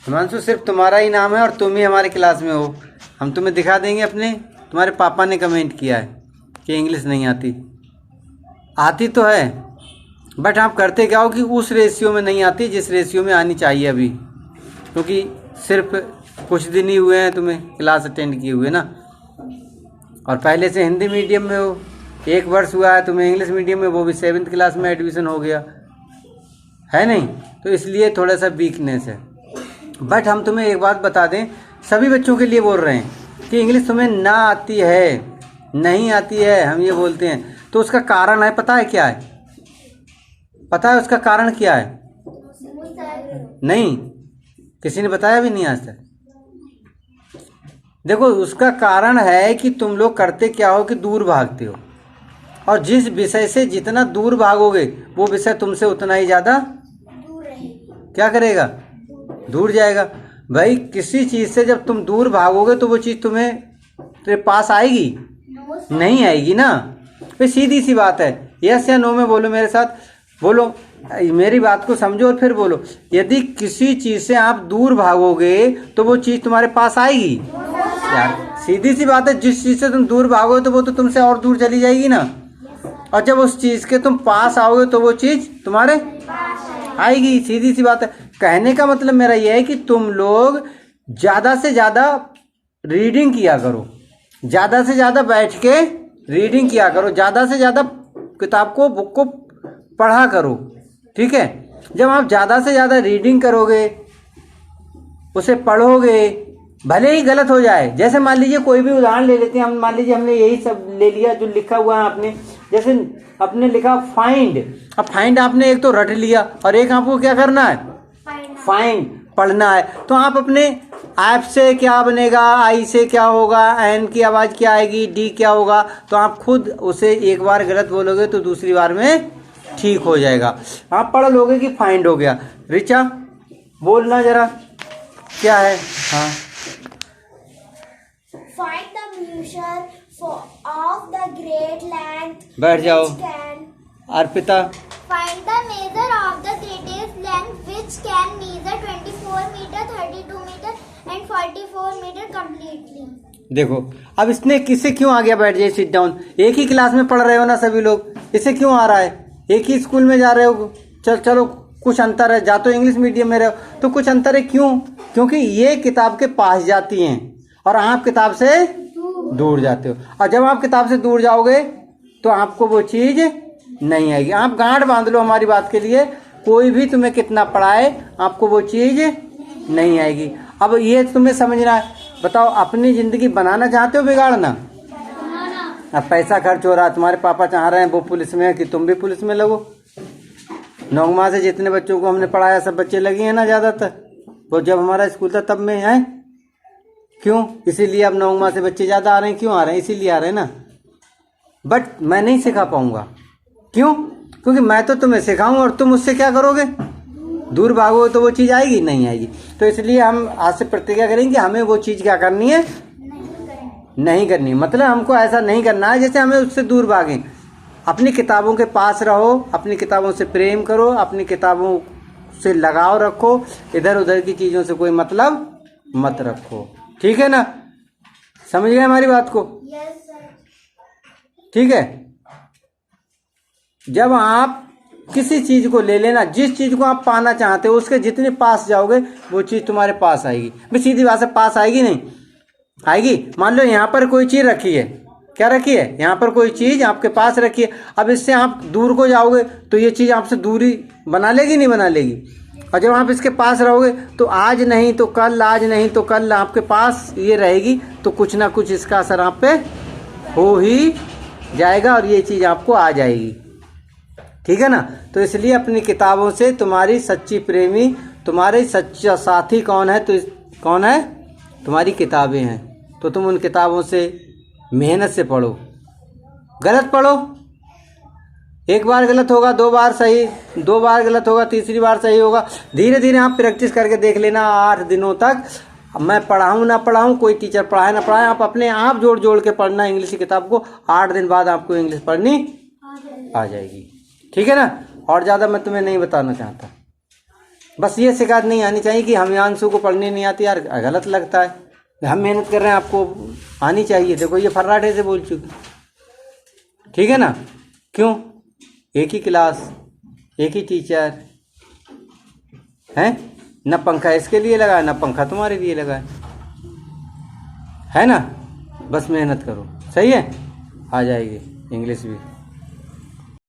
हिमांशु सिर्फ तुम्हारा ही नाम है और तुम ही हमारी क्लास में हो। हम तुम्हें दिखा देंगे अपने। तुम्हारे पापा ने कमेंट किया है कि इंग्लिश नहीं आती। आती तो है, बट आप करते क्या हो कि उस रेशियो में नहीं आती जिस रेशियो में आनी चाहिए अभी, क्योंकि सिर्फ कुछ दिन ही हुए हैं तुम्हें क्लास अटेंड किए हुए ना, और पहले से हिंदी मीडियम में हो। 1 वर्ष हुआ है तुम्हें इंग्लिश मीडियम में, वो भी 7th क्लास में एडमिशन हो गया है नहीं, तो इसलिए थोड़ा सा वीकनेस है। बट हम तुम्हें एक बात बता दें, सभी बच्चों के लिए बोल रहे हैं कि इंग्लिश तुम्हें ना आती है, नहीं आती है, हम ये बोलते हैं, तो उसका कारण है, पता है क्या है? पता है उसका कारण क्या है? नहीं, किसी ने बताया भी नहीं आज तक। देखो, उसका कारण है कि तुम लोग करते क्या हो कि दूर भागते हो, और जिस विषय से जितना दूर भागोगे वो विषय तुमसे उतना ही ज़्यादा क्या करेगा? दूर जाएगा। भाई, किसी चीज़ से जब तुम दूर भागोगे तो वो चीज़ तुम्हें पास आएगी? नहीं आएगी ना। फिर सीधी सी बात है, यस या नो में बोलो मेरे साथ, बोलो, मेरी बात को समझो और फिर बोलो। यदि किसी चीज़ से आप दूर भागोगे तो वो चीज़ तुम्हारे पास आएगी? यार सीधी सी बात है, जिस चीज़ से तुम दूर भागोगे तो वो तो तुमसे और दूर चली जाएगी ना, और जब उस चीज़ के तुम पास आओगे तो वो चीज़ तुम्हारे आएगी। सीधी सी बात है। कहने का मतलब मेरा ये है कि तुम लोग ज़्यादा से ज़्यादा रीडिंग किया करो, ज़्यादा से ज़्यादा बैठ के रीडिंग किया करो, ज़्यादा से ज़्यादा किताब को, बुक को पढ़ा करो, ठीक है? जब आप ज़्यादा से ज़्यादा रीडिंग करोगे, उसे पढ़ोगे, भले ही गलत हो जाए, जैसे मान लीजिए कोई भी उदाहरण ले लेते हैं हम, मान लीजिए हमने यही सब ले लिया जो लिखा हुआ है आपने, जैसे आपने लिखा फाइंड। अब फाइंड आपने एक तो रट लिया और एक आपको क्या करना है? फाइंड पढ़ना है। तो आप अपने ऐप से क्या बनेगा, आई से क्या होगा, एन की आवाज़ क्या आएगी, डी क्या होगा, तो आप खुद उसे एक बार गलत बोलोगे तो दूसरी बार में ठीक हो जाएगा। आप पढ़ लोगे कि फाइंड हो गया। रिचा, बोलना जरा क्या है? हाँ, Find the measure of the great length. बैठ जाओ। which can Arpita, Find the measure of the greatest length which can measure 24 meter, 32 meter and 44 meter completely. देखो अब इसने किसे क्यों आ गया? बैठ जाइए, सिट डाउन। एक ही क्लास में पढ़ रहे हो ना सभी लोग, इसे क्यों आ रहा है? एक ही स्कूल में जा रहे हो, चलो कुछ अंतर है, जा तो इंग्लिश मीडियम में रहे हो तो कुछ अंतर है। क्यों? क्योंकि ये किताब के पास जाती हैं और आप किताब से दूर जाते हो, और जब आप किताब से दूर जाओगे तो आपको वो चीज़ नहीं आएगी। आप गांठ बांध लो हमारी बात के लिए, कोई भी तुम्हें कितना पढ़ाए आपको वो चीज़ नहीं आएगी। अब ये तुम्हें समझना है। बताओ, अपनी ज़िंदगी बनाना चाहते हो बिगाड़ना? अब पैसा खर्च हो रहा है, तुम्हारे पापा चाह रहे हैं वो पुलिस में है कि तुम भी पुलिस में लगो। 9वीं से जितने बच्चों को हमने पढ़ाया सब बच्चे लगे हैं ना ज़्यादातर, वो जब हमारा स्कूल था तब में है। क्यों? इसीलिए अब 9वीं से बच्चे ज़्यादा आ रहे हैं। क्यों आ रहे हैं? इसीलिए आ रहे हैं ना। बट मैं नहीं सिखा पाऊंगा। क्यों? क्योंकि मैं तो तुम्हें सिखाऊं और तुम उससे क्या करोगे? दूर भागोगे तो वो चीज़ आएगी? नहीं आएगी। तो इसलिए हम आज से प्रतिज्ञा करेंगे हमें वो चीज़ क्या करनी है? नहीं करनी। मतलब हमको ऐसा नहीं करना है जैसे हमें उससे दूर भागें। अपनी किताबों के पास रहो, अपनी किताबों से प्रेम करो, अपनी किताबों से लगाव रखो, इधर उधर की चीज़ों से कोई मतलब मत रखो, ठीक है ना? समझ गए हमारी बात को? Yes, sir. ठीक है। जब आप किसी चीज़ को ले लेना, जिस चीज़ को आप पाना चाहते हो उसके जितने पास जाओगे वो चीज़ तुम्हारे पास आएगी। भाई सीधी बात है, पास आएगी नहीं आएगी? मान लो यहाँ पर कोई चीज़ रखी है, क्या रखी है? यहाँ पर कोई चीज़ आपके पास रखी है। अब इससे आप दूर को जाओगे तो ये चीज़ आपसे दूरी बना लेगी नहीं बना लेगी? और जब आप इसके पास रहोगे तो आज नहीं तो कल, आज नहीं तो कल आपके पास ये रहेगी, तो कुछ ना कुछ इसका असर आप पे हो ही जाएगा और ये चीज़ आपको आ जाएगी, ठीक है ना? तो इसलिए अपनी किताबों से तुम्हारी सच्ची प्रेमी, तुम्हारे सच्चा साथी कौन है? तो कौन है? तुम्हारी किताबें हैं। तो तुम उन किताबों से मेहनत से पढ़ो, गलत पढ़ो। एक बार गलत होगा, 2 बार सही, 2 बार गलत होगा, तीसरी बार सही होगा। धीरे धीरे आप प्रैक्टिस करके देख लेना। 8 दिनों तक मैं पढ़ाऊँ ना पढ़ाऊँ, कोई टीचर पढ़ाए ना पढ़ाए, आप अपने आप जोड़ जोड़ के पढ़ना इंग्लिश की किताब को। 8 दिन बाद आपको इंग्लिश पढ़नी आ जाएगी, ठीक है ना? और ज़्यादा मैं तुम्हें नहीं बताना चाहता। बस ये शिकायत नहीं आनी चाहिए कि हिमांशु को पढ़ने नहीं आती यार, गलत लगता है। हम मेहनत कर रहे हैं, आपको आनी चाहिए। देखो ये फर्राटे से बोल चुकी, ठीक है ना? क्यों? एक ही क्लास, एक ही टीचर है न, पंखा इसके लिए लगा है न पंखा तुम्हारे लिए लगा है ना? बस मेहनत करो, सही है? आ जाएगी इंग्लिश भी।